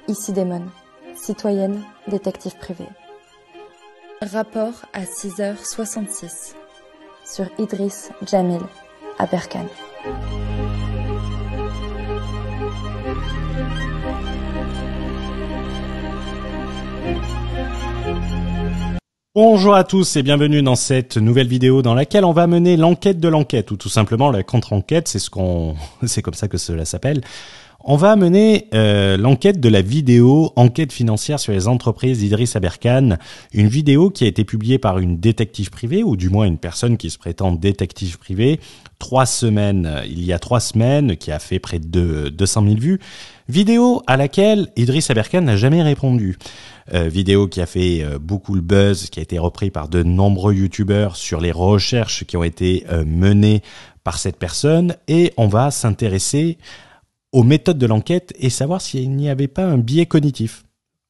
Ici Damon, citoyenne, détective privé. Rapport à 6h66 sur Idriss Jamil Aberkane. Bonjour à tous et bienvenue dans cette nouvelle vidéo dans laquelle on va mener l'enquête de l'enquête, ou tout simplement la contre-enquête, c'est comme ça que cela s'appelle. On va mener l'enquête de la vidéo enquête financière sur les entreprises d'Idriss Aberkane, une vidéo qui a été publiée par une détective privée, ou du moins une personne qui se prétend détective privée, il y a 3 semaines, qui a fait près de 200 000 vues, vidéo à laquelle Idriss Aberkane n'a jamais répondu. Vidéo qui a fait beaucoup le buzz, qui a été repris par de nombreux youtubeurs sur les recherches qui ont été menées par cette personne, et on va s'intéresser aux méthodes de l'enquête et savoir s'il n'y avait pas un biais cognitif.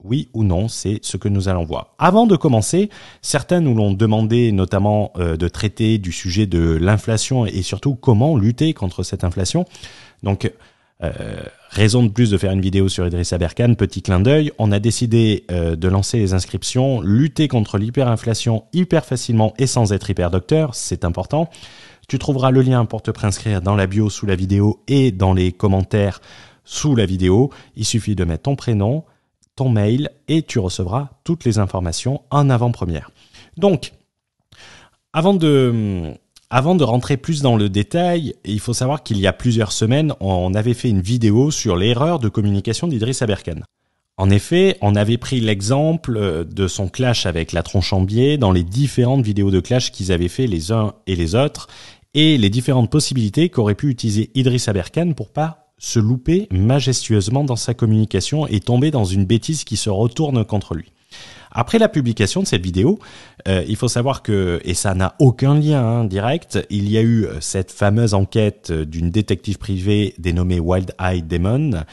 Oui ou non, c'est ce que nous allons voir. Avant de commencer, certains nous l'ont demandé notamment de traiter du sujet de l'inflation et surtout comment lutter contre cette inflation. Donc, raison de plus de faire une vidéo sur Idriss Aberkane, petit clin d'œil, on a décidé de lancer les inscriptions, lutter contre l'hyperinflation hyper facilement et sans être hyper docteur, c'est important. Tu trouveras le lien pour te préinscrire dans la bio sous la vidéo et dans les commentaires sous la vidéo. Il suffit de mettre ton prénom, ton mail et tu recevras toutes les informations en avant-première. Donc, avant de rentrer plus dans le détail, il faut savoir qu'il y a plusieurs semaines, on avait fait une vidéo sur l'erreur de communication d'Idriss Aberkane. En effet, on avait pris l'exemple de son clash avec la tronche en biais dans les différentes vidéos de clash qu'ils avaient fait les uns et les autres, et les différentes possibilités qu'aurait pu utiliser Idriss Aberkane pour pas se louper majestueusement dans sa communication et tomber dans une bêtise qui se retourne contre lui. Après la publication de cette vidéo, il faut savoir que, et ça n'a aucun lien direct, il y a eu cette fameuse enquête d'une détective privée dénommée Wild Eye Demon,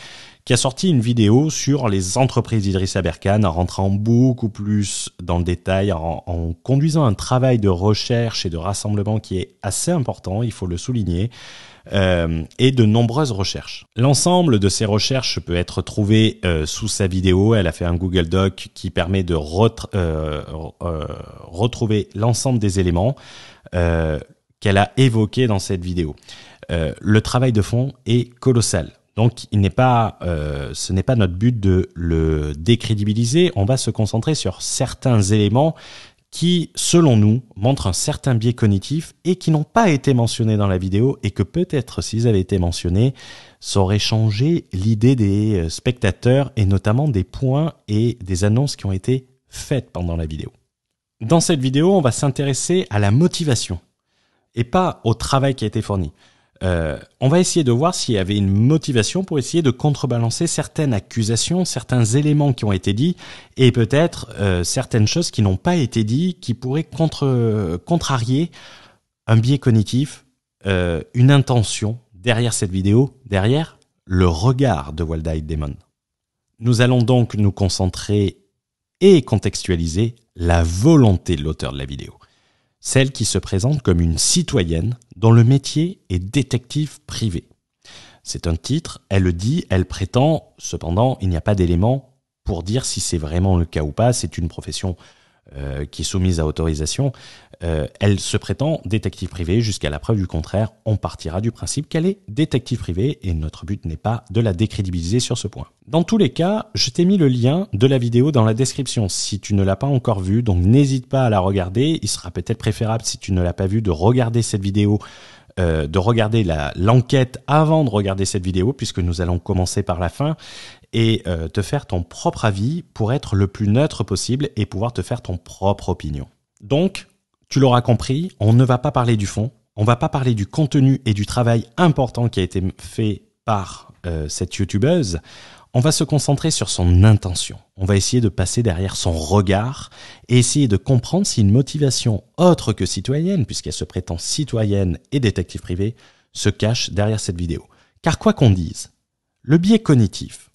qui a sorti une vidéo sur les entreprises d'Idriss Aberkane en rentrant beaucoup plus dans le détail, en conduisant un travail de recherche et de rassemblement qui est assez important, il faut le souligner, et de nombreuses recherches. L'ensemble de ces recherches peut être trouvé sous sa vidéo. Elle a fait un Google Doc qui permet de retrouver l'ensemble des éléments qu'elle a évoqués dans cette vidéo. Le travail de fond est colossal. Donc, ce n'est pas notre but de le décrédibiliser. On va se concentrer sur certains éléments qui, selon nous, montrent un certain biais cognitif et qui n'ont pas été mentionnés dans la vidéo et que peut-être, s'ils avaient été mentionnés, ça aurait changé l'idée des spectateurs et notamment des points et des annonces qui ont été faites pendant la vidéo. Dans cette vidéo, on va s'intéresser à la motivation et pas au travail qui a été fourni. On va essayer de voir s'il y avait une motivation pour essayer de contrebalancer certaines accusations, certains éléments qui ont été dits et peut-être certaines choses qui n'ont pas été dites, qui pourraient contrarier un biais cognitif, une intention derrière cette vidéo, derrière le regard de Wild Eye Demon. Nous allons donc nous concentrer et contextualiser la volonté de l'auteur de la vidéo. Celle qui se présente comme une citoyenne dont le métier est détective privé. C'est un titre, elle le dit, elle prétend, cependant, il n'y a pas d'éléments pour dire si c'est vraiment le cas ou pas, c'est une profession qui est soumise à autorisation. Elle se prétend détective privé jusqu'à la preuve du contraire. On partira du principe qu'elle est détective privé et notre but n'est pas de la décrédibiliser sur ce point. Dans tous les cas, je t'ai mis le lien de la vidéo dans la description si tu ne l'as pas encore vue, donc n'hésite pas à la regarder. Il sera peut-être préférable si tu ne l'as pas vue de regarder cette vidéo, de regarder l'enquête avant de regarder cette vidéo puisque nous allons commencer par la fin et te faire ton propre avis pour être le plus neutre possible et pouvoir te faire ton propre opinion. Donc, tu l'auras compris, on ne va pas parler du fond, on va pas parler du contenu et du travail important qui a été fait par cette youtubeuse. On va se concentrer sur son intention. On va essayer de passer derrière son regard et essayer de comprendre si une motivation autre que citoyenne, puisqu'elle se prétend citoyenne et détective privé, se cache derrière cette vidéo. Car quoi qu'on dise, le biais cognitif,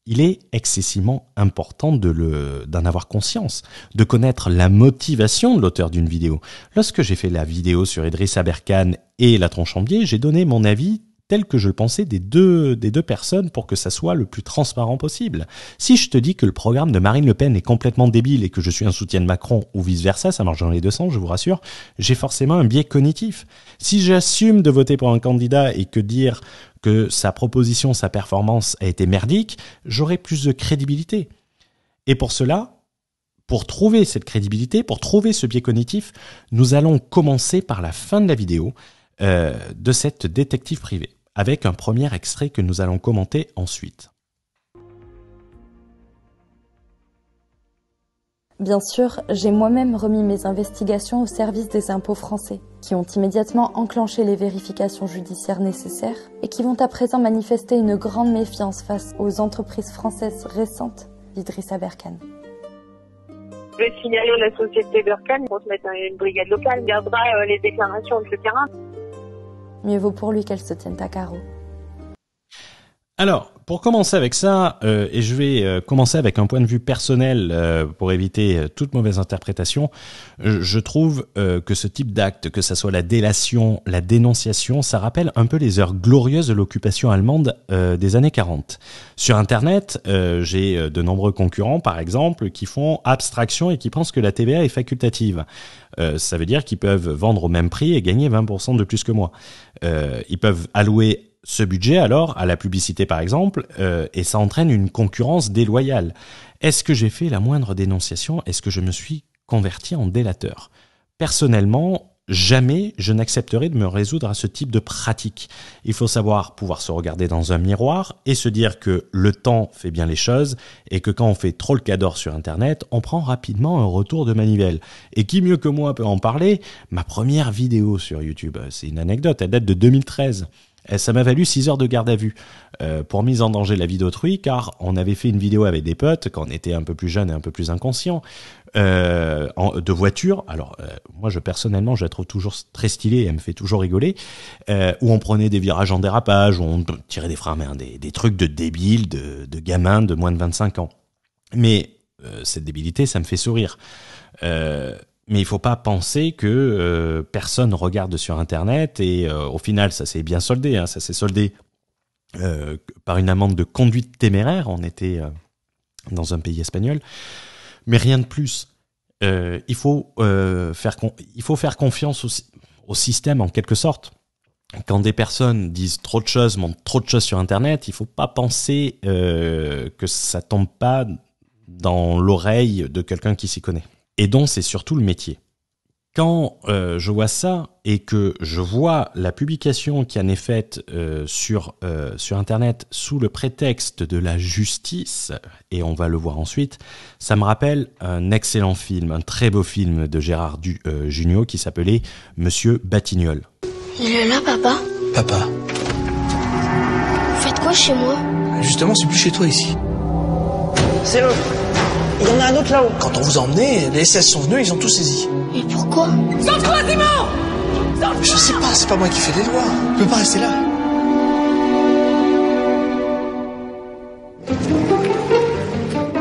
il est excessivement important d'en avoir conscience, de connaître la motivation de l'auteur d'une vidéo. Lorsque j'ai fait la vidéo sur Idriss Aberkane et la tronche en biais, j'ai donné mon avis tel que je le pensais des deux personnes pour que ça soit le plus transparent possible. Si je te dis que le programme de Marine Le Pen est complètement débile et que je suis un soutien de Macron ou vice-versa, ça marche dans les deux sens, je vous rassure, j'ai forcément un biais cognitif. Si j'assume de voter pour un candidat et que dire que sa proposition, sa performance a été merdique, j'aurai plus de crédibilité. Et pour cela, pour trouver cette crédibilité, pour trouver ce biais cognitif, nous allons commencer par la fin de la vidéo de cette détective privée, avec un premier extrait que nous allons commenter ensuite. Bien sûr, j'ai moi-même remis mes investigations au service des impôts français, qui ont immédiatement enclenché les vérifications judiciaires nécessaires et qui vont à présent manifester une grande méfiance face aux entreprises françaises récentes d'Idrissa Berkane. Je vais signaler la société Berkane pour se mettre une brigade locale, gardera les déclarations, etc. Mieux vaut pour lui qu'elle se tienne à carreau. Alors, pour commencer avec ça, et je vais commencer avec un point de vue personnel pour éviter toute mauvaise interprétation, je trouve que ce type d'acte, que ça soit la délation, la dénonciation, ça rappelle un peu les heures glorieuses de l'occupation allemande des années 40. Sur Internet, j'ai de nombreux concurrents, par exemple, qui font abstraction et qui pensent que la TVA est facultative. Ça veut dire qu'ils peuvent vendre au même prix et gagner 20% de plus que moi. Ils peuvent allouer ce budget alors à la publicité par exemple, et ça entraîne une concurrence déloyale. Est-ce que j'ai fait la moindre dénonciation? Est-ce que je me suis converti en délateur? Personnellement, jamais je n'accepterai de me résoudre à ce type de pratique. Il faut savoir pouvoir se regarder dans un miroir et se dire que le temps fait bien les choses et que quand on fait trop le cador sur Internet, on prend rapidement un retour de manivelle. Et qui mieux que moi peut en parler? Ma première vidéo sur YouTube, c'est une anecdote, elle date de 2013. Ça m'a valu 6 heures de garde à vue pour mise en danger de la vie d'autrui, car on avait fait une vidéo avec des potes quand on était un peu plus jeune et un peu plus inconscient de voiture. Alors moi, personnellement, je la trouve toujours très stylée et elle me fait toujours rigoler. Où on prenait des virages en dérapage, où on tirait des freins à main, des trucs de débiles, de gamins de moins de 25 ans. Mais cette débilité, ça me fait sourire. Mais il faut pas penser que personne regarde sur Internet et au final ça s'est bien soldé. Ça s'est soldé par une amende de conduite téméraire. On était dans un pays espagnol, mais rien de plus. Il faut faire confiance au système en quelque sorte. Quand des personnes disent trop de choses, montrent trop de choses sur Internet, il faut pas penser que ça tombe pas dans l'oreille de quelqu'un qui s'y connaît. Et donc, c'est surtout le métier. Quand je vois ça et que je vois la publication qui en est faite sur Internet sous le prétexte de la justice, et on va le voir ensuite, ça me rappelle un excellent film, un très beau film de Gérard Jugnot qui s'appelait Monsieur Batignolles. Il est là, papa? Papa. Vous faites quoi chez moi? Justement, c'est plus chez toi ici. C'est l'autre. Il y en a un autre là-haut. Quand on vous a emmené, les SS sont venus, ils ont tout saisi. Et pourquoi? Sors-toi, Simon! Je sais pas, c'est pas moi qui fais les lois. Je peux pas rester là.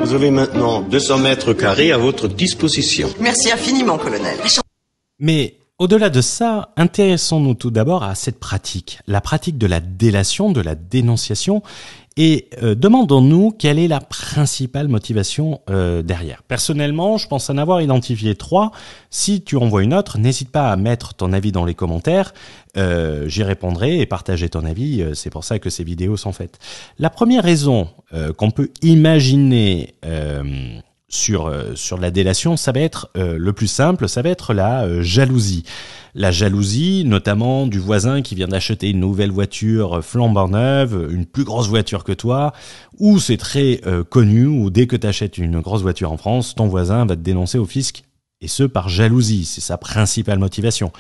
Vous avez maintenant 200 mètres carrés à votre disposition. Merci infiniment, colonel. Mais au-delà de ça, intéressons-nous tout d'abord à cette pratique, la pratique de la délation, de la dénonciation, et demandons-nous quelle est la principale motivation derrière. Personnellement, je pense en avoir identifié 3. Si tu en vois une autre, n'hésite pas à mettre ton avis dans les commentaires, j'y répondrai et partager ton avis, c'est pour ça que ces vidéos sont faites. La première raison qu'on peut imaginer sur la délation, ça va être le plus simple, ça va être la jalousie. La jalousie, notamment du voisin qui vient d'acheter une nouvelle voiture flambant neuve, une plus grosse voiture que toi, ou c'est très connu, ou dès que tu achètes une grosse voiture en France, ton voisin va te dénoncer au fisc, et ce par jalousie, c'est sa principale motivation.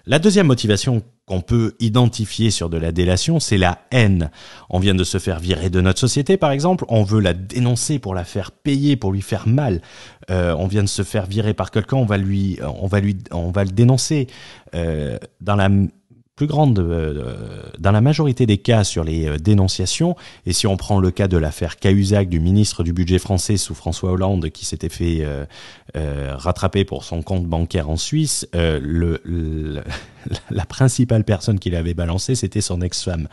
La deuxième motivation qu'on peut identifier sur de la délation, c'est la haine. On vient de se faire virer de notre société, par exemple, on veut la dénoncer pour la faire payer, pour lui faire mal. On vient de se faire virer par quelqu'un, on va le dénoncer. Dans la dans la majorité des cas sur les dénonciations, et si on prend le cas de l'affaire Cahuzac du ministre du budget français sous François Hollande qui s'était fait rattraper pour son compte bancaire en Suisse, la principale personne qui l'avait balancé, c'était son ex-femme.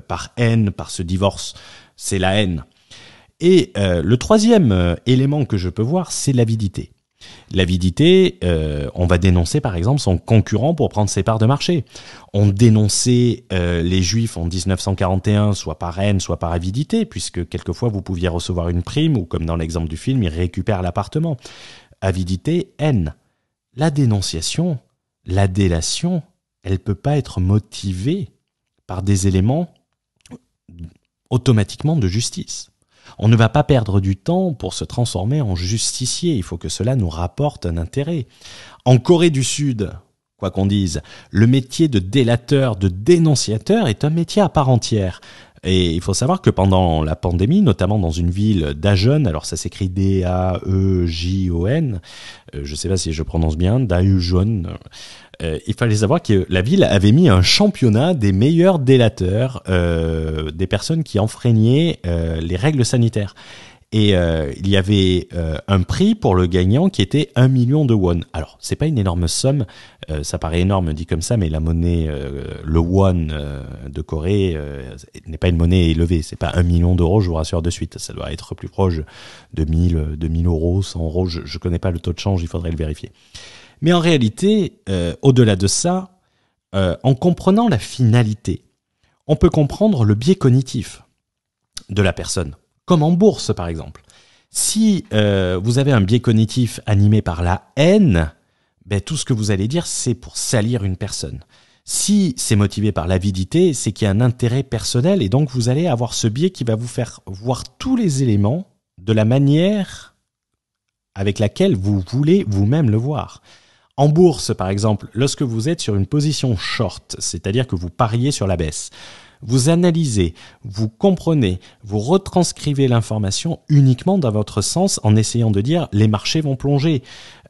Par haine, par ce divorce, c'est la haine. Et le troisième élément que je peux voir, c'est l'avidité. L'avidité, on va dénoncer par exemple son concurrent pour prendre ses parts de marché. On dénonçait les Juifs en 1941, soit par haine, soit par avidité, puisque quelquefois vous pouviez recevoir une prime, ou comme dans l'exemple du film, ils récupèrent l'appartement. Avidité, haine. La dénonciation, la délation, elle peut pas être motivée par des éléments automatiquement de justice. On ne va pas perdre du temps pour se transformer en justicier. Il faut que cela nous rapporte un intérêt. En Corée du Sud, quoi qu'on dise, le métier de délateur, de dénonciateur est un métier à part entière. Et il faut savoir que pendant la pandémie, notamment dans une ville Daejeon, alors ça s'écrit D-A-E-J-O-N, je ne sais pas si je prononce bien, Daejeon, il fallait savoir que la ville avait mis un championnat des meilleurs délateurs, des personnes qui enfreignaient les règles sanitaires. Et il y avait un prix pour le gagnant qui était 1 million de won. Alors, c'est pas une énorme somme, ça paraît énorme dit comme ça, mais la monnaie, le won de Corée n'est pas une monnaie élevée. C'est pas 1 million d'euros, je vous rassure de suite. Ça doit être plus proche de 1000 euros, 100 euros. Je connais pas le taux de change, il faudrait le vérifier. Mais en réalité, au-delà de ça, en comprenant la finalité, on peut comprendre le biais cognitif de la personne. Comme en bourse, par exemple. Si vous avez un biais cognitif animé par la haine, ben, tout ce que vous allez dire, c'est pour salir une personne. Si c'est motivé par l'avidité, c'est qu'il y a un intérêt personnel, et donc vous allez avoir ce biais qui va vous faire voir tous les éléments de la manière avec laquelle vous voulez vous-même le voir. En bourse, par exemple, lorsque vous êtes sur une position short, c'est-à-dire que vous pariez sur la baisse, vous analysez, vous comprenez, vous retranscrivez l'information uniquement dans votre sens en essayant de dire les marchés vont plonger.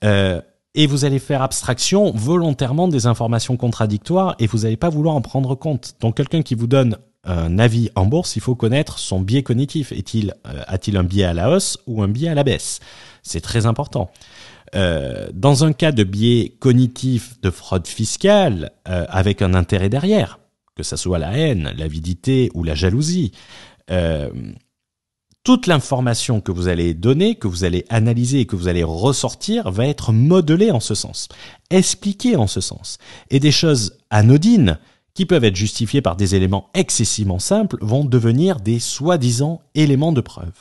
Et vous allez faire abstraction volontairement des informations contradictoires et vous n'allez pas vouloir en prendre compte. Donc quelqu'un qui vous donne un avis en bourse, il faut connaître son biais cognitif. A-t-il un biais à la hausse ou un biais à la baisse? C'est très important. Dans un cas de biais cognitif de fraude fiscale, avec un intérêt derrière, que ça soit la haine, l'avidité ou la jalousie, toute l'information que vous allez donner, que vous allez analyser et que vous allez ressortir va être modelée en ce sens, expliquée en ce sens. Et des choses anodines qui peuvent être justifiées par des éléments excessivement simples vont devenir des soi-disant éléments de preuve.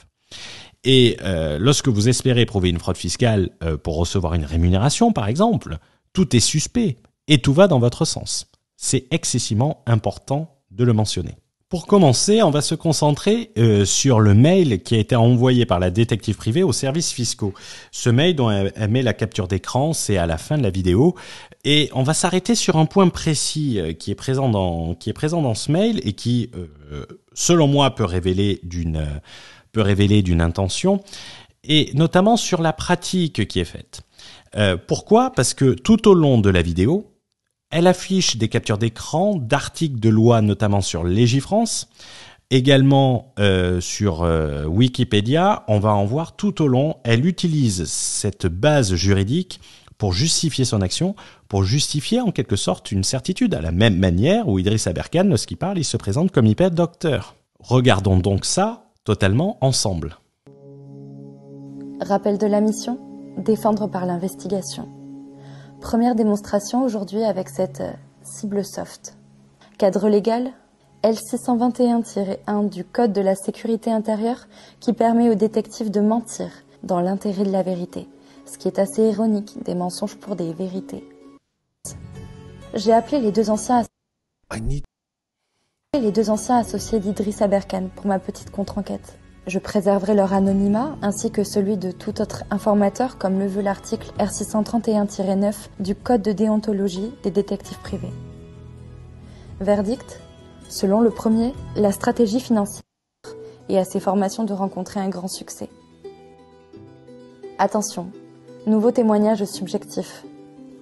Et lorsque vous espérez prouver une fraude fiscale pour recevoir une rémunération, par exemple, tout est suspect et tout va dans votre sens. C'est excessivement important de le mentionner. Pour commencer, on va se concentrer sur le mail qui a été envoyé par la détective privée aux services fiscaux. Ce mail dont elle met la capture d'écran, c'est à la fin de la vidéo. Et on va s'arrêter sur un point précis qui est présent dans ce mail et qui, selon moi, peut révéler d'une intention, et notamment sur la pratique qui est faite. Pourquoi ? Parce que tout au long de la vidéo, elle affiche des captures d'écran d'articles de loi, notamment sur Légifrance, également sur Wikipédia. On va en voir tout au long. Elle utilise cette base juridique pour justifier son action, pour justifier en quelque sorte une certitude, à la même manière où Idriss Aberkan, lorsqu'il parle, il se présente comme hyper docteur. Regardons donc ça totalement ensemble. Rappel de la mission, défendre par l'investigation. Première démonstration aujourd'hui avec cette cible soft. Cadre légal, L621-1 du Code de la sécurité intérieure qui permet aux détectives de mentir dans l'intérêt de la vérité, ce qui est assez ironique, des mensonges pour des vérités. J'ai appelé les deux anciens associés d'Idriss Aberkan pour ma petite contre-enquête. Je préserverai leur anonymat ainsi que celui de tout autre informateur comme le veut l'article R631-9 du Code de déontologie des détectives privés. Verdict, selon le premier, la stratégie financière et à ses formations de rencontrer un grand succès. Attention, nouveau témoignage subjectif.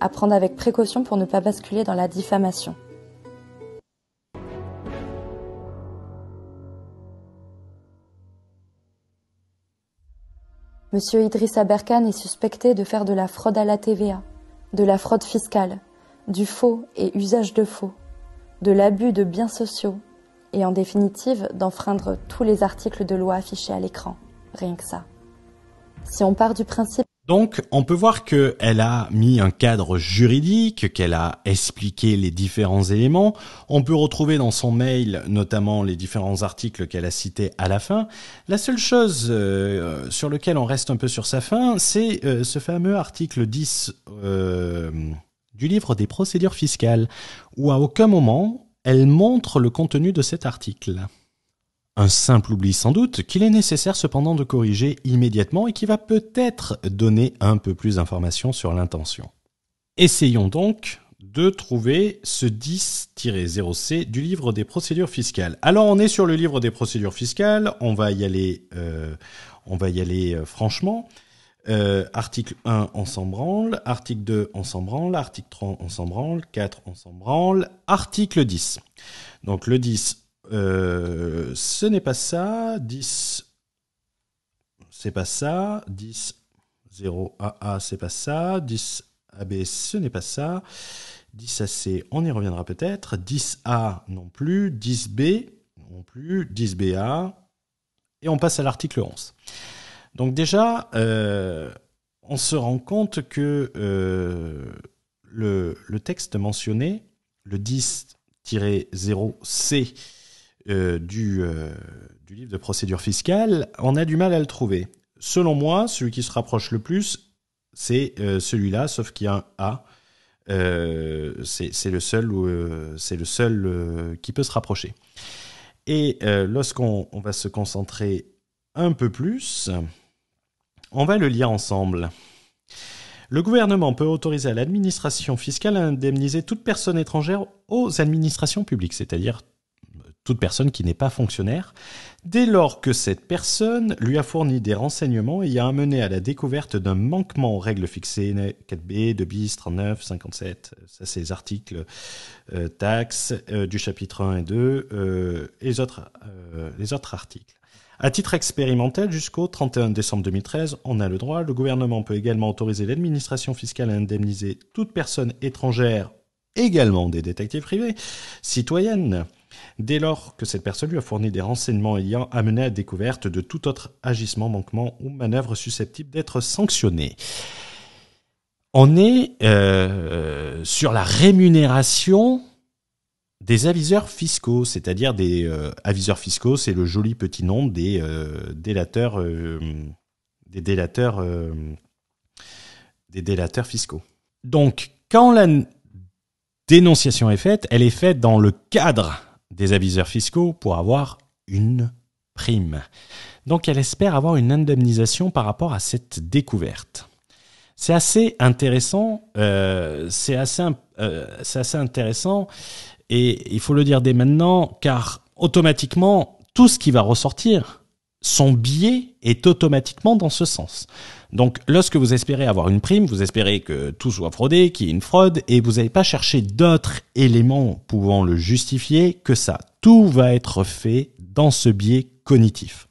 À prendre avec précaution pour ne pas basculer dans la diffamation. Monsieur Idriss Aberkan est suspecté de faire de la fraude à la TVA, de la fraude fiscale, du faux et usage de faux, de l'abus de biens sociaux et en définitive d'enfreindre tous les articles de loi affichés à l'écran. Rien que ça. Si on part du principe... Donc, on peut voir qu'elle a mis un cadre juridique, qu'elle a expliqué les différents éléments. On peut retrouver dans son mail notamment les différents articles qu'elle a cités à la fin. La seule chose sur lequel on reste un peu sur sa fin, c'est ce fameux article 10 du livre des procédures fiscales, où à aucun moment elle montre le contenu de cet article. Un simple oubli sans doute qu'il est nécessaire cependant de corriger immédiatement et qui va peut-être donner un peu plus d'informations sur l'intention. Essayons donc de trouver ce 10-0C du livre des procédures fiscales. Alors on est sur le livre des procédures fiscales, on va y aller franchement. Article 1, on s'en branle. Article 2, on s'en branle. Article 3, on s'en branle. 4, on s'en branle. Article 10. Donc le 10... ce n'est pas ça, 10, c'est pas ça, 10, 0, AA, c'est pas ça, 10, AB, ce n'est pas ça, 10, AC, on y reviendra peut-être, 10A non plus, 10B non plus, 10BA, et on passe à l'article 11. Donc déjà, on se rend compte que le texte mentionné, le 10-0C, du livre de procédure fiscale, on a du mal à le trouver. Selon moi, celui qui se rapproche le plus, c'est celui-là, sauf qu'il y a un A. C'est le seul qui peut se rapprocher. Et lorsqu'on va se concentrer un peu plus, on va le lire ensemble. Le gouvernement peut autoriser à l'administration fiscale à indemniser toute personne étrangère aux administrations publiques, c'est-à-dire toute personne qui n'est pas fonctionnaire, dès lors que cette personne lui a fourni des renseignements ayant amené à la découverte d'un manquement aux règles fixées 4B, 2 bis, 39, 57, ça c'est les articles taxes du chapitre 1 et 2, et les autres articles. À titre expérimental, jusqu'au 31 décembre 2013, on a le droit. Le gouvernement peut également autoriser l'administration fiscale à indemniser toute personne étrangère, également des détectives privés, citoyennes, dès lors que cette personne lui a fourni des renseignements ayant amené à la découverte de tout autre agissement, manquement ou manœuvre susceptible d'être sanctionné. On est sur la rémunération des aviseurs fiscaux, c'est-à-dire des aviseurs fiscaux, c'est le joli petit nom des délateurs fiscaux. Donc, quand la dénonciation est faite, elle est faite dans le cadre des aviseurs fiscaux pour avoir une prime. Donc, elle espère avoir une indemnisation par rapport à cette découverte. C'est assez intéressant, c'est assez intéressant, et il faut le dire dès maintenant, car automatiquement, tout ce qui va ressortir, son biais est automatiquement dans ce sens. Donc, lorsque vous espérez avoir une prime, vous espérez que tout soit fraudé, qu'il y ait une fraude, et vous n'allez pas chercher d'autres éléments pouvant le justifier que ça. Tout va être fait dans ce biais cognitif.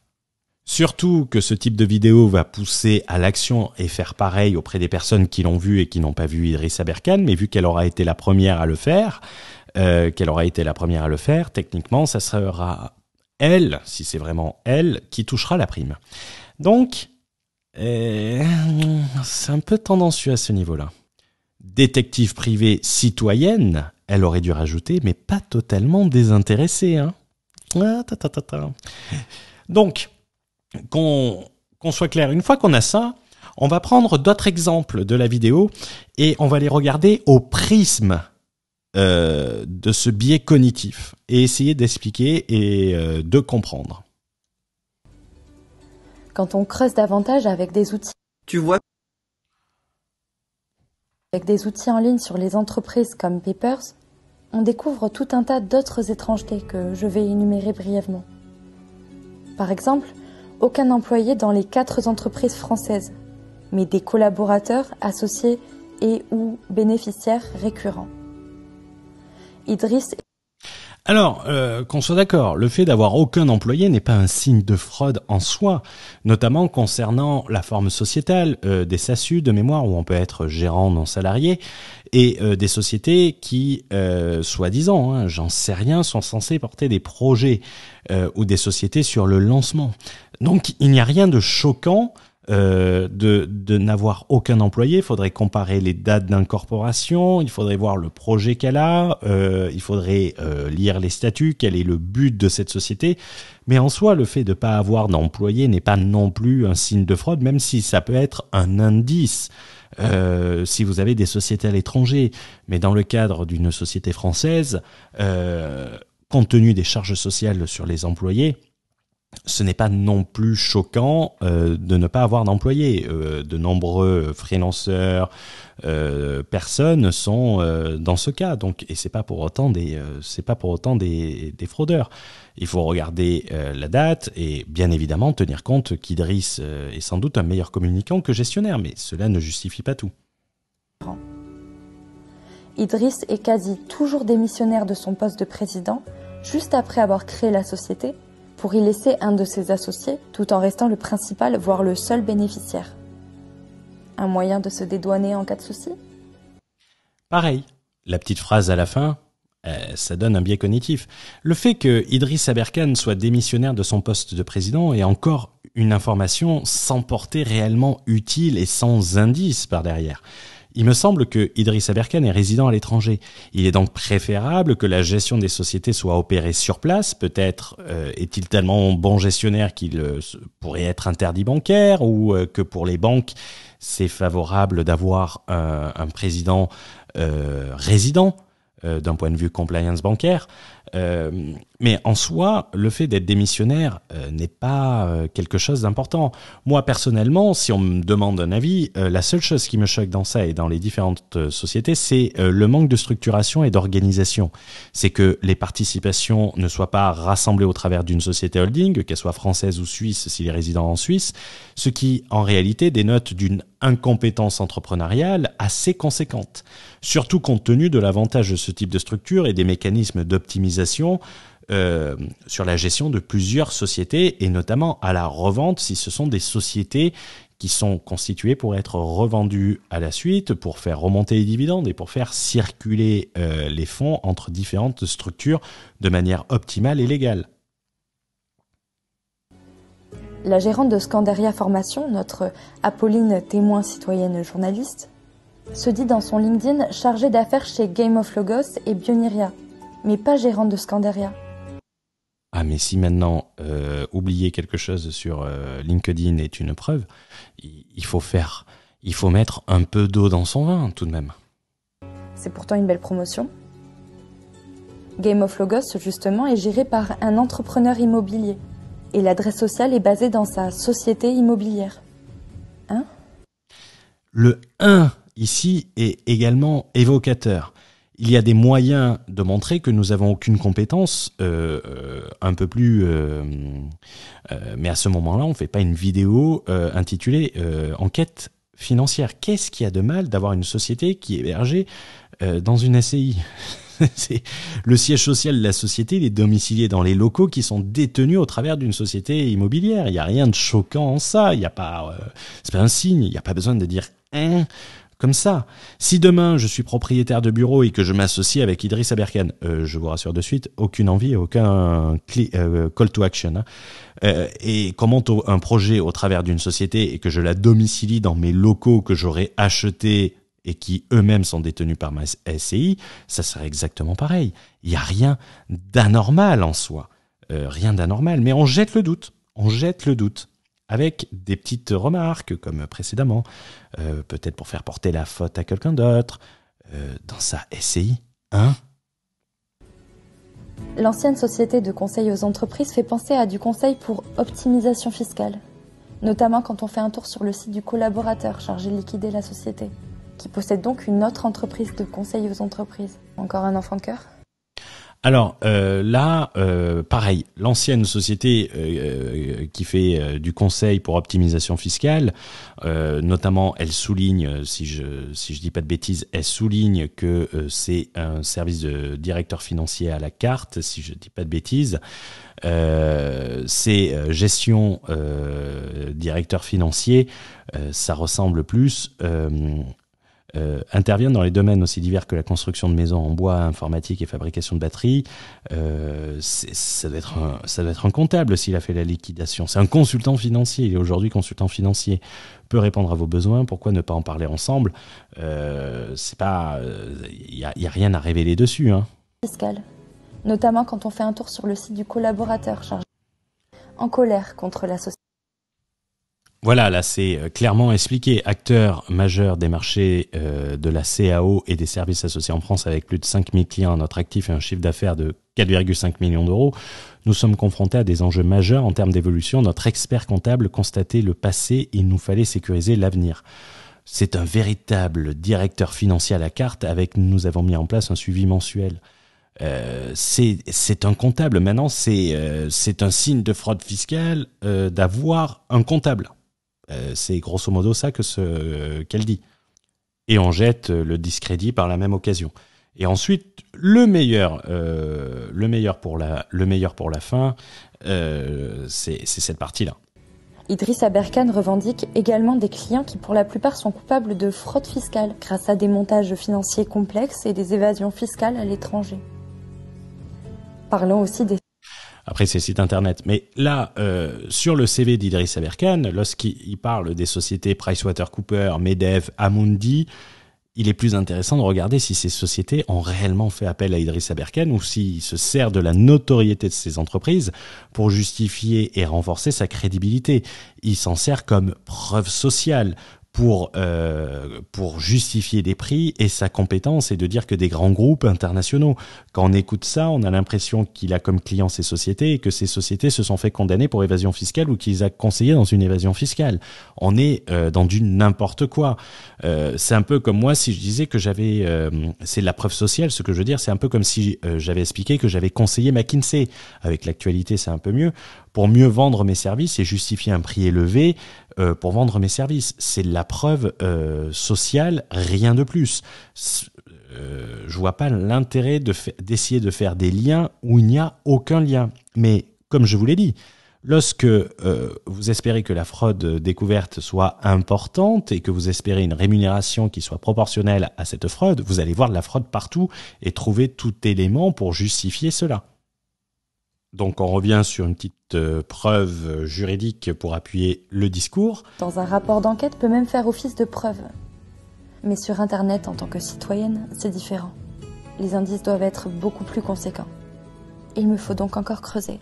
Surtout que ce type de vidéo va pousser à l'action et faire pareil auprès des personnes qui l'ont vu et qui n'ont pas vu Idriss Aberkan, mais vu qu'elle aura été la première à le faire, techniquement, ça sera elle, si c'est vraiment elle, qui touchera la prime. Donc, c'est un peu tendancieux à ce niveau-là. Détective privée citoyenne, elle aurait dû rajouter, mais pas totalement désintéressée. Hein. Donc, qu'on soit clair, une fois qu'on a ça, on va prendre d'autres exemples de la vidéo et on va les regarder au prisme de ce biais cognitif et essayer d'expliquer et de comprendre. Quand on creuse davantage avec des outils, en ligne sur les entreprises comme Papers, on découvre tout un tas d'autres étrangetés que je vais énumérer brièvement. Par exemple, aucun employé dans les 4 entreprises françaises, mais des collaborateurs, associés et ou bénéficiaires récurrents. Idriss. Alors, qu'on soit d'accord, le fait d'avoir aucun employé n'est pas un signe de fraude en soi, notamment concernant la forme sociétale des SASU de mémoire où on peut être gérant non salarié et des sociétés qui, soi-disant, hein, j'en sais rien, sont censées porter des projets ou des sociétés sur le lancement. Donc, il n'y a rien de choquant de n'avoir aucun employé. Il faudrait comparer les dates d'incorporation, il faudrait voir le projet qu'elle a, il faudrait lire les statuts, quel est le but de cette société. Mais en soi, le fait de pas avoir d'employé n'est pas non plus un signe de fraude, même si ça peut être un indice. Si vous avez des sociétés à l'étranger, mais dans le cadre d'une société française, compte tenu des charges sociales sur les employés, ce n'est pas non plus choquant de ne pas avoir d'employés. De nombreux freelanceurs, personnes sont dans ce cas. Donc, et c'est pas pour autant des fraudeurs. Il faut regarder la date et bien évidemment tenir compte qu'Idriss est sans doute un meilleur communicant que gestionnaire, mais cela ne justifie pas tout. Idriss est quasi toujours démissionnaire de son poste de président, juste après avoir créé la société, pour y laisser un de ses associés, tout en restant le principal, voire le seul bénéficiaire. Un moyen de se dédouaner en cas de souci ? Pareil, la petite phrase à la fin, ça donne un biais cognitif. Le fait que Idriss Aberkan soit démissionnaire de son poste de président est encore une information sans portée réellement utile et sans indice par derrière. Il me semble que Idriss Aberkan est résident à l'étranger. Il est donc préférable que la gestion des sociétés soit opérée sur place. Peut-être est-il tellement bon gestionnaire qu'il pourrait être interdit bancaire, ou que pour les banques, c'est favorable d'avoir un président résident d'un point de vue compliance bancaire. Mais en soi, le fait d'être démissionnaire n'est pas quelque chose d'important. Moi, personnellement, si on me demande un avis, la seule chose qui me choque dans ça et dans les différentes sociétés, c'est le manque de structuration et d'organisation. C'est que les participations ne soient pas rassemblées au travers d'une société holding, qu'elle soit française ou suisse s'il est résident en Suisse, ce qui, en réalité, dénote d'une incompétence entrepreneuriale assez conséquente. Surtout compte tenu de l'avantage de ce type de structure et des mécanismes d'optimisation sur la gestion de plusieurs sociétés et notamment à la revente si ce sont des sociétés qui sont constituées pour être revendues à la suite, pour faire remonter les dividendes et pour faire circuler les fonds entre différentes structures de manière optimale et légale. La gérante de Scandaria Formation, notre Apolline témoin citoyenne journaliste, se dit dans son LinkedIn chargée d'affaires chez Game of Logos et Bioniria, mais pas gérante de Scandaria. Ah, mais si maintenant oublier quelque chose sur LinkedIn est une preuve, il faut mettre un peu d'eau dans son vin tout de même. C'est pourtant une belle promotion. Game of Logos, justement, est géré par un entrepreneur immobilier et l'adresse sociale est basée dans sa société immobilière. Hein ? Le 1 ici est également évocateur. Il y a des moyens de montrer que nous n'avons aucune compétence, un peu plus... mais à ce moment-là, on ne fait pas une vidéo intitulée « Enquête financière ». Qu'est-ce qu'il y a de mal d'avoir une société qui est hébergée dans une SCI ? Le siège social de la société, il est domicilié dans les locaux qui sont détenus au travers d'une société immobilière. Il n'y a rien de choquant en ça. Il y a pas, c'est pas un signe. Il n'y a pas besoin de dire comme ça. Si demain je suis propriétaire de bureau et que je m'associe avec Idriss Aberkan, je vous rassure de suite, aucune envie, aucun call to action, et qu'on monte un projet au travers d'une société et que je la domicilie dans mes locaux que j'aurais achetés et qui eux-mêmes sont détenus par ma SCI, ça serait exactement pareil. Il n'y a rien d'anormal en soi. Rien d'anormal, mais on jette le doute. On jette le doute. Avec des petites remarques, comme précédemment, peut-être pour faire porter la faute à quelqu'un d'autre, dans sa SCI, hein ? L'ancienne société de conseil aux entreprises fait penser à du conseil pour optimisation fiscale, notamment quand on fait un tour sur le site du collaborateur chargé de liquider la société, qui possède donc une autre entreprise de conseil aux entreprises. Encore un enfant de cœur ? Alors là, pareil, l'ancienne société qui fait du conseil pour optimisation fiscale, notamment, elle souligne, si je dis pas de bêtises, elle souligne que c'est un service de directeur financier à la carte, si je dis pas de bêtises. C'est gestion directeur financier, ça ressemble plus. Interviennent dans les domaines aussi divers que la construction de maisons en bois, informatique et fabrication de batteries. Ça doit être un comptable s'il a fait la liquidation. C'est un consultant financier. Il est aujourd'hui consultant financier. Peut répondre à vos besoins. Pourquoi ne pas en parler ensemble? C'est pas, y a rien à révéler dessus, hein. Fiscal, notamment quand on fait un tour sur le site du collaborateur chargé en colère contre la société. Voilà, là c'est clairement expliqué. Acteur majeur des marchés de la CAO et des services associés en France avec plus de 5000 clients à notre actif et un chiffre d'affaires de 4,5 millions d'euros. Nous sommes confrontés à des enjeux majeurs en termes d'évolution. Notre expert comptable constatait le passé, il nous fallait sécuriser l'avenir. C'est un véritable directeur financier à la carte avec nous avons mis en place un suivi mensuel. C'est un comptable. Maintenant, c'est un signe de fraude fiscale d'avoir un comptable. C'est grosso modo ça qu'elle dit. Et on jette le discrédit par la même occasion. Et ensuite, le meilleur pour la fin, c'est cette partie-là. Idriss Aberkane revendique également des clients qui pour la plupart sont coupables de fraude fiscale grâce à des montages financiers complexes et des évasions fiscales à l'étranger. Parlons aussi des... Après, c'est site internet. Mais là, sur le CV d'Idriss Aberkane, lorsqu'il parle des sociétés PricewaterhouseCoopers, Medef, Amundi, il est plus intéressant de regarder si ces sociétés ont réellement fait appel à Idriss Aberkane ou s'il se sert de la notoriété de ces entreprises pour justifier et renforcer sa crédibilité. Il s'en sert comme preuve sociale pour justifier des prix et sa compétence et de dire que des grands groupes internationaux. Quand on écoute ça, on a l'impression qu'il a comme client ces sociétés et que ces sociétés se sont fait condamner pour évasion fiscale ou qu'ils a conseillé dans une évasion fiscale. On est dans du n'importe quoi. C'est un peu comme moi si je disais que j'avais... c'est de la preuve sociale, ce que je veux dire. C'est un peu comme si j'avais expliqué que j'avais conseillé McKinsey. Avec l'actualité, c'est un peu mieux. Pour mieux vendre mes services et justifier un prix élevé pour vendre mes services. C'est de la preuve sociale, rien de plus. Je vois pas l'intérêt d'essayer de faire des liens où il n'y a aucun lien. Mais comme je vous l'ai dit, lorsque vous espérez que la fraude découverte soit importante et que vous espérez une rémunération qui soit proportionnelle à cette fraude, vous allez voir de la fraude partout et trouver tout élément pour justifier cela. Donc on revient sur une petite preuve juridique pour appuyer le discours. Dans un rapport d'enquête peut même faire office de preuve. Mais sur Internet, en tant que citoyenne, c'est différent. Les indices doivent être beaucoup plus conséquents. Il me faut donc encore creuser.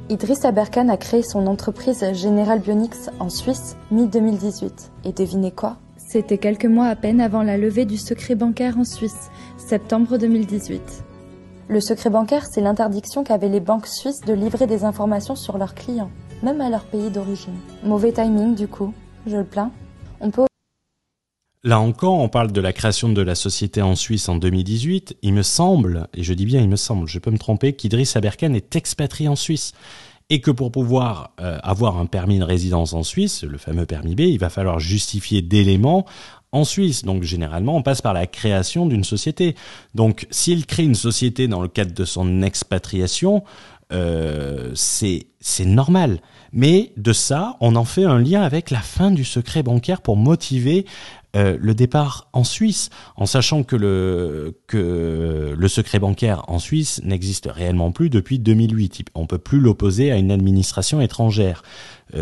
Idriss Aberkane a créé son entreprise General Bionics en Suisse mi-2018. Et devinez quoi? C'était quelques mois à peine avant la levée du secret bancaire en Suisse, septembre 2018. Le secret bancaire, c'est l'interdiction qu'avaient les banques suisses de livrer des informations sur leurs clients, même à leur pays d'origine. Mauvais timing du coup, je le plains. On peut... Là encore, on parle de la création de la société en Suisse en 2018. Il me semble, et je dis bien il me semble, je peux me tromper, qu'Idriss Aberkane est expatrié en Suisse. Et que pour pouvoir avoir un permis de résidence en Suisse, le fameux permis B, il va falloir justifier d'éléments en Suisse. Donc généralement, on passe par la création d'une société. Donc s'il crée une société dans le cadre de son expatriation, c'est normal. Mais de ça, on en fait un lien avec la fin du secret bancaire pour motiver le départ en Suisse, en sachant que le secret bancaire en Suisse n'existe réellement plus depuis 2008. On peut plus l'opposer à une administration étrangère.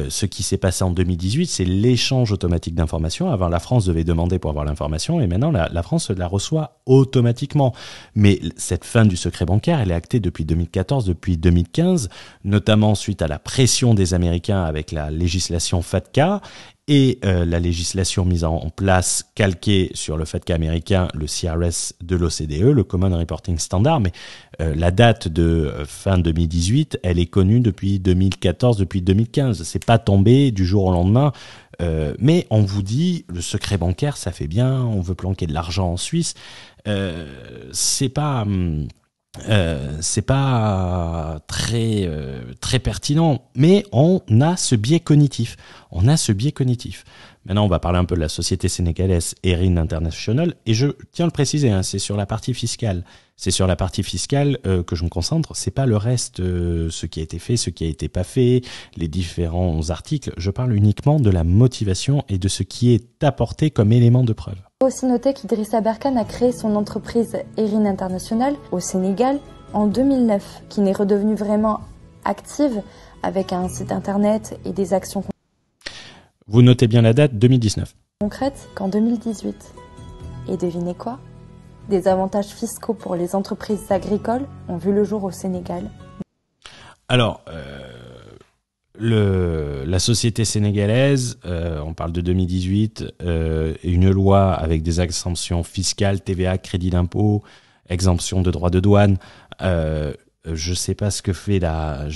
Ce qui s'est passé en 2018, c'est l'échange automatique d'informations. Avant, la France devait demander pour avoir l'information et maintenant, la France la reçoit automatiquement. Mais cette fin du secret bancaire, elle est actée depuis 2014, depuis 2015, notamment suite à la pression des Américains avec la législation FATCA et la législation mise en place calquée sur le FATCA américain, le CRS de l'OCDE, le Common Reporting Standard. Mais la date de fin 2018, elle est connue depuis 2014, depuis 2015. C'est pas tombé du jour au lendemain. Mais on vous dit, le secret bancaire, ça fait bien, on veut planquer de l'argent en Suisse. C'est pas c'est pas très très pertinent, mais on a ce biais cognitif. Maintenant, on va parler un peu de la société sénégalaise Erin International, et je tiens à le préciser, hein, c'est sur la partie fiscale. C'est sur la partie fiscale que je me concentre. C'est pas le reste, ce qui a été fait, ce qui a été pas fait, les différents articles. Je parle uniquement de la motivation et de ce qui est apporté comme élément de preuve. Il faut aussi noter qu'Idrissa Berkane a créé son entreprise Erin International au Sénégal en 2009, qui n'est redevenue vraiment active avec un site internet et des actions Vous notez bien la date, 2019. concrètes qu'en 2018. Et devinez quoi ? Des avantages fiscaux pour les entreprises agricoles ont vu le jour au Sénégal. Alors, la société sénégalaise, on parle de 2018, une loi avec des exemptions fiscales, TVA, crédit d'impôt, exemption de droits de douane. Je ne sais pas ce que fait la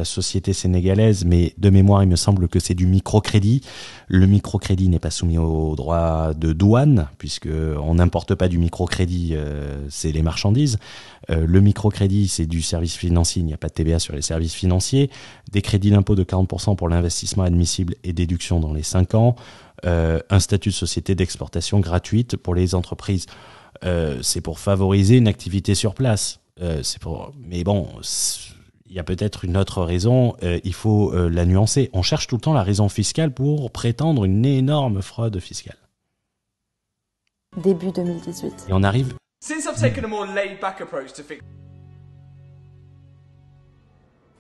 société sénégalaise, mais de mémoire, il me semble que c'est du microcrédit. Le microcrédit n'est pas soumis aux droits de douane, puisque on n'importe pas du microcrédit, c'est les marchandises. Le microcrédit, c'est du service financier, il n'y a pas de TVA sur les services financiers. Des crédits d'impôt de 40% pour l'investissement admissible et déduction dans les 5 ans. Un statut de société d'exportation gratuite pour les entreprises. C'est pour favoriser une activité sur place. Mais bon, il y a peut-être une autre raison, il faut la nuancer. On cherche tout le temps la raison fiscale pour prétendre une énorme fraude fiscale. Début 2018. Et on arrive...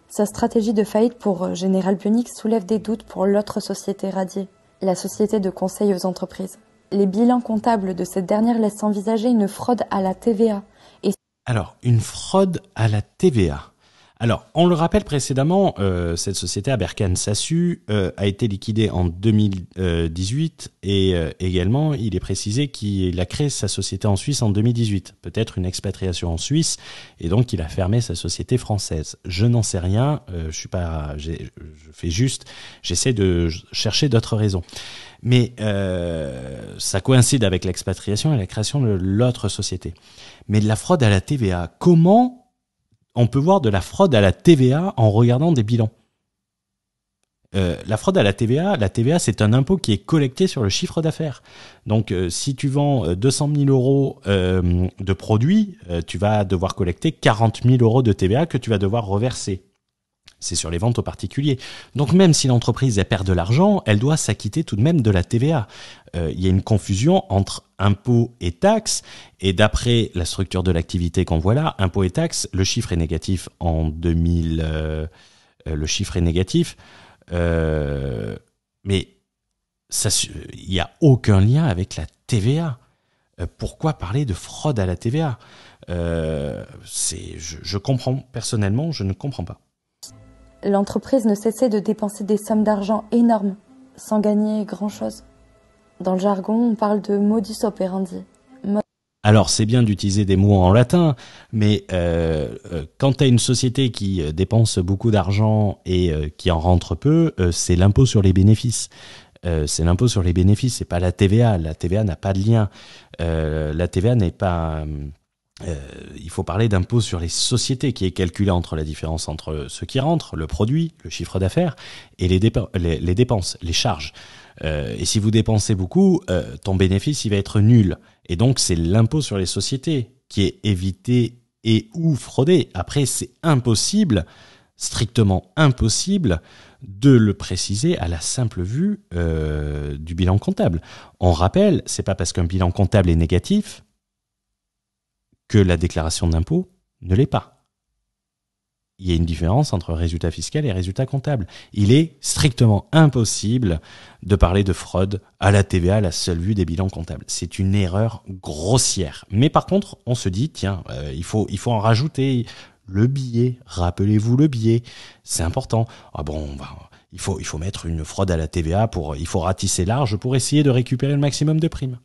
Sa stratégie de faillite pour General Bionic soulève des doutes pour l'autre société radiée, la société de conseil aux entreprises. Les bilans comptables de cette dernière laissent envisager une fraude à la TVA. Alors, une fraude à la TVA. Alors, on le rappelle précédemment, cette société Berkane Sassu a été liquidée en 2018 et également, il est précisé qu'il a créé sa société en Suisse en 2018. Peut-être une expatriation en Suisse et donc il a fermé sa société française. Je n'en sais rien, j'essaie de chercher d'autres raisons. Mais ça coïncide avec l'expatriation et la création de l'autre société. Mais de la fraude à la TVA, comment on peut voir de la fraude à la TVA en regardant des bilans? La fraude à la TVA, c'est un impôt qui est collecté sur le chiffre d'affaires. Donc, si tu vends 200 000 euros de produits, tu vas devoir collecter 40 000 euros de TVA que tu vas devoir reverser. C'est sur les ventes aux particuliers. Donc même si l'entreprise elle perd de l'argent, elle doit s'acquitter tout de même de la TVA. Il y a une confusion entre impôts et taxes. Et d'après la structure de l'activité qu'on voit là, impôts et taxes, le chiffre est négatif en 2000. Le chiffre est négatif, mais il n'y a aucun lien avec la TVA. Pourquoi parler de fraude à la TVA? Je comprends personnellement, je ne comprends pas. L'entreprise ne cessait de dépenser des sommes d'argent énormes, sans gagner grand-chose. Dans le jargon, on parle de modus operandi. Alors, c'est bien d'utiliser des mots en latin, mais quand tu as une société qui dépense beaucoup d'argent et qui en rentre peu, c'est l'impôt sur les bénéfices. C'est l'impôt sur les bénéfices, c'est pas la TVA. La TVA n'a pas de lien. La TVA n'est pas... il faut parler d'impôt sur les sociétés qui est calculé entre la différence entre ce qui rentre, le produit, le chiffre d'affaires et les dépenses, les charges. Et si vous dépensez beaucoup, ton bénéfice il va être nul. Et donc c'est l'impôt sur les sociétés qui est évité et ou fraudé. Après c'est impossible, strictement impossible de le préciser à la simple vue du bilan comptable. On rappelle, c'est pas parce qu'un bilan comptable est négatif que la déclaration d'impôt ne l'est pas. Il y a une différence entre résultat fiscal et résultat comptable. Il est strictement impossible de parler de fraude à la TVA à la seule vue des bilans comptables. C'est une erreur grossière. Mais par contre, on se dit, tiens, il faut en rajouter le biais. Rappelez-vous le biais. C'est important. Ah bon, il faut mettre une fraude à la TVA il faut ratisser large pour essayer de récupérer le maximum de primes.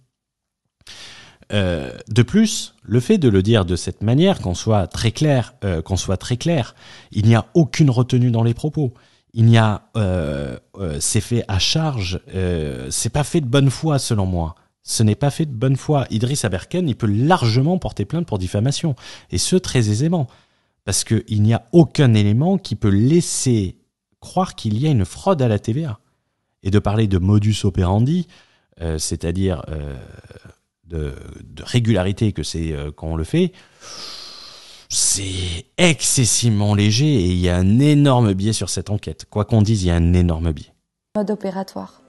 De plus, le fait de le dire de cette manière, qu'on soit très clair, il n'y a aucune retenue dans les propos. Il n'y a, c'est fait à charge, c'est pas fait de bonne foi selon moi. Ce n'est pas fait de bonne foi. Idriss Aberkan, il peut largement porter plainte pour diffamation. Et ce, très aisément. Parce qu'il n'y a aucun élément qui peut laisser croire qu'il y a une fraude à la TVA. Et de parler de modus operandi, c'est-à-dire de régularité que c'est quand on le fait, c'est excessivement léger et il y a un énorme biais sur cette enquête. Quoi qu'on dise, il y a un énorme biais. Mode opératoire.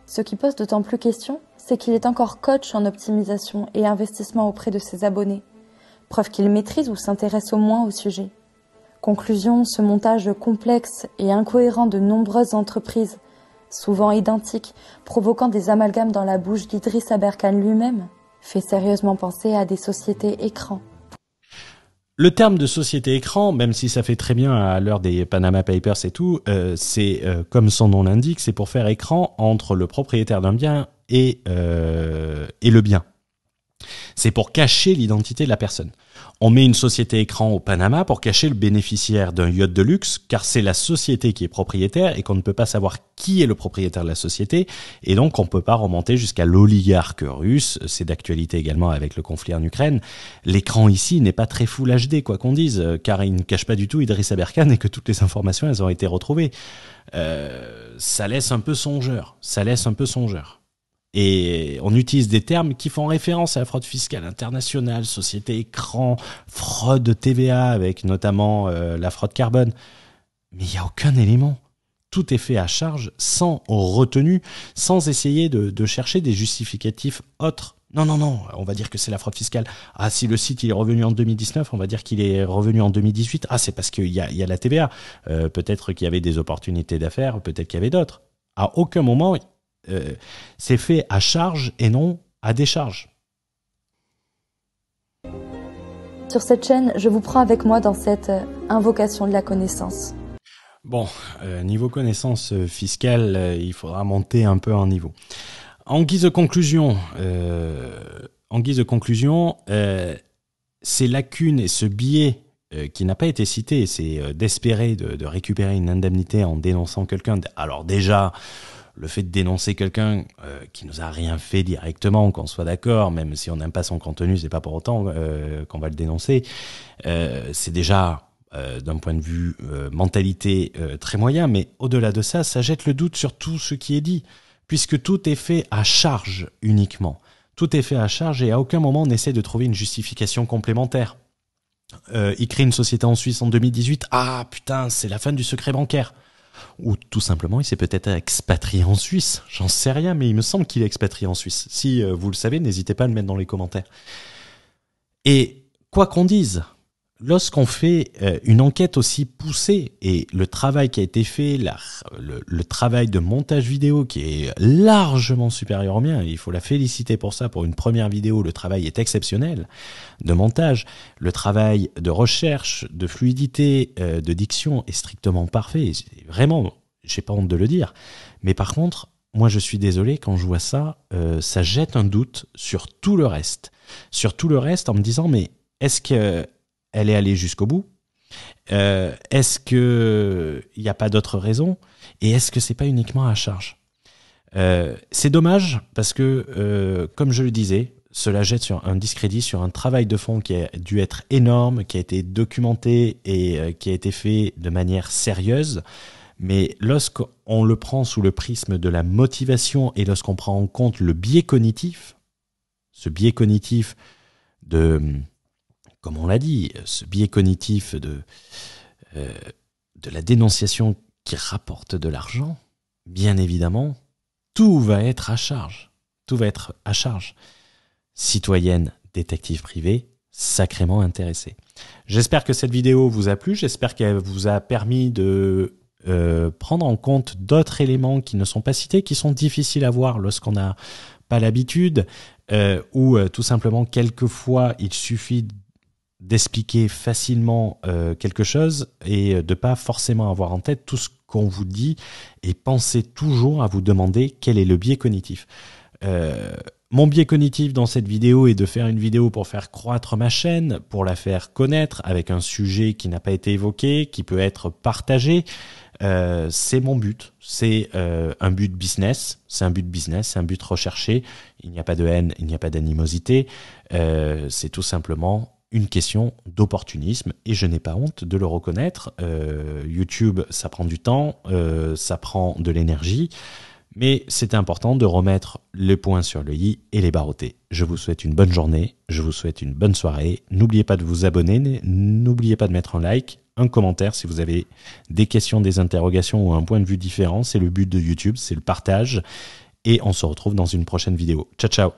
Ce qui pose d'autant plus question, c'est qu'il est encore coach en optimisation et investissement auprès de ses abonnés. Preuve qu'il maîtrise ou s'intéresse au moins au sujet. Conclusion, ce montage complexe et incohérent de nombreuses entreprises, souvent identiques, provoquant des amalgames dans la bouche d'Idriss Aberkan lui-même, fait sérieusement penser à des sociétés écrans. Le terme de société écran, même si ça fait très bien à l'heure des Panama Papers et tout, c'est comme son nom l'indique, c'est pour faire écran entre le propriétaire d'un bien et le bien. C'est pour cacher l'identité de la personne. On met une société écran au Panama pour cacher le bénéficiaire d'un yacht de luxe, car c'est la société qui est propriétaire et qu'on ne peut pas savoir qui est le propriétaire de la société, et donc on ne peut pas remonter jusqu'à l'oligarque russe. C'est d'actualité également avec le conflit en Ukraine. L'écran ici n'est pas très full HD, quoi qu'on dise, car il ne cache pas du tout Idriss Aberkan et que toutes les informations, elles ont été retrouvées. Ça laisse un peu songeur. Et on utilise des termes qui font référence à la fraude fiscale internationale, société écran, fraude TVA avec notamment la fraude carbone. Mais il n'y a aucun élément. Tout est fait à charge, sans retenue, sans essayer de chercher des justificatifs autres. Non, on va dire que c'est la fraude fiscale. Ah, si le site il est revenu en 2019, on va dire qu'il est revenu en 2018. Ah, c'est parce qu'il y a la TVA. Peut-être qu'il y avait des opportunités d'affaires, peut-être qu'il y avait d'autres. À aucun moment... c'est fait à charge et non à décharge. Sur cette chaîne, je vous prends avec moi dans cette invocation de la connaissance. Bon, niveau connaissance fiscale, il faudra monter un peu en niveau. En guise de conclusion, ces lacunes et ce biais qui n'a pas été cité, c'est d'espérer de récupérer une indemnité en dénonçant quelqu'un. Alors déjà, le fait de dénoncer quelqu'un qui nous a rien fait directement, qu'on soit d'accord, même si on n'aime pas son contenu, c'est pas pour autant qu'on va le dénoncer. C'est déjà d'un point de vue mentalité très moyen, mais au-delà de ça, ça jette le doute sur tout ce qui est dit, puisque tout est fait à charge uniquement. Tout est fait à charge et à aucun moment on essaie de trouver une justification complémentaire. Il crée une société en Suisse en 2018. Ah putain, c'est la fin du secret bancaire. Ou tout simplement, il s'est peut-être expatrié en Suisse. J'en sais rien, mais il me semble qu'il est expatrié en Suisse. Si vous le savez, n'hésitez pas à le mettre dans les commentaires. Et quoi qu'on dise, lorsqu'on fait une enquête aussi poussée, et le travail qui a été fait, le travail de montage vidéo qui est largement supérieur au mien, il faut la féliciter pour ça, pour une première vidéo, le travail est exceptionnel, de montage, le travail de recherche, de fluidité, de diction est strictement parfait, vraiment, j'ai pas honte de le dire, mais par contre, moi je suis désolé, quand je vois ça, ça jette un doute sur tout le reste, en me disant, mais est-ce que elle est allée jusqu'au bout? Est-ce que il n'y a pas d'autres raisons? Et est-ce que c'est pas uniquement à charge? C'est dommage parce que, comme je le disais, cela jette sur un discrédit, sur un travail de fond qui a dû être énorme, qui a été documenté et qui a été fait de manière sérieuse. Mais lorsqu'on le prend sous le prisme de la motivation et lorsqu'on prend en compte le biais cognitif, ce biais cognitif de... Comme on l'a dit, ce biais cognitif de la dénonciation qui rapporte de l'argent, bien évidemment, tout va être à charge. Tout va être à charge. Citoyenne, détective privé, sacrément intéressée. J'espère que cette vidéo vous a plu, j'espère qu'elle vous a permis de prendre en compte d'autres éléments qui ne sont pas cités, qui sont difficiles à voir lorsqu'on n'a pas l'habitude, ou tout simplement quelquefois il suffit d'expliquer facilement quelque chose et de pas forcément avoir en tête tout ce qu'on vous dit et pensez toujours à vous demander quel est le biais cognitif. Mon biais cognitif dans cette vidéo est de faire une vidéo pour faire croître ma chaîne, pour la faire connaître avec un sujet qui n'a pas été évoqué, qui peut être partagé. C'est mon but, c'est un but business, c'est un but recherché. Il n'y a pas de haine, il n'y a pas d'animosité. C'est tout simplement une question d'opportunisme et je n'ai pas honte de le reconnaître. YouTube, ça prend du temps, ça prend de l'énergie. Mais c'est important de remettre les points sur le i et les barreauter. Je vous souhaite une bonne journée, je vous souhaite une bonne soirée. N'oubliez pas de vous abonner, n'oubliez pas de mettre un like, un commentaire si vous avez des questions, des interrogations ou un point de vue différent. C'est le but de YouTube, c'est le partage. Et on se retrouve dans une prochaine vidéo. Ciao, ciao!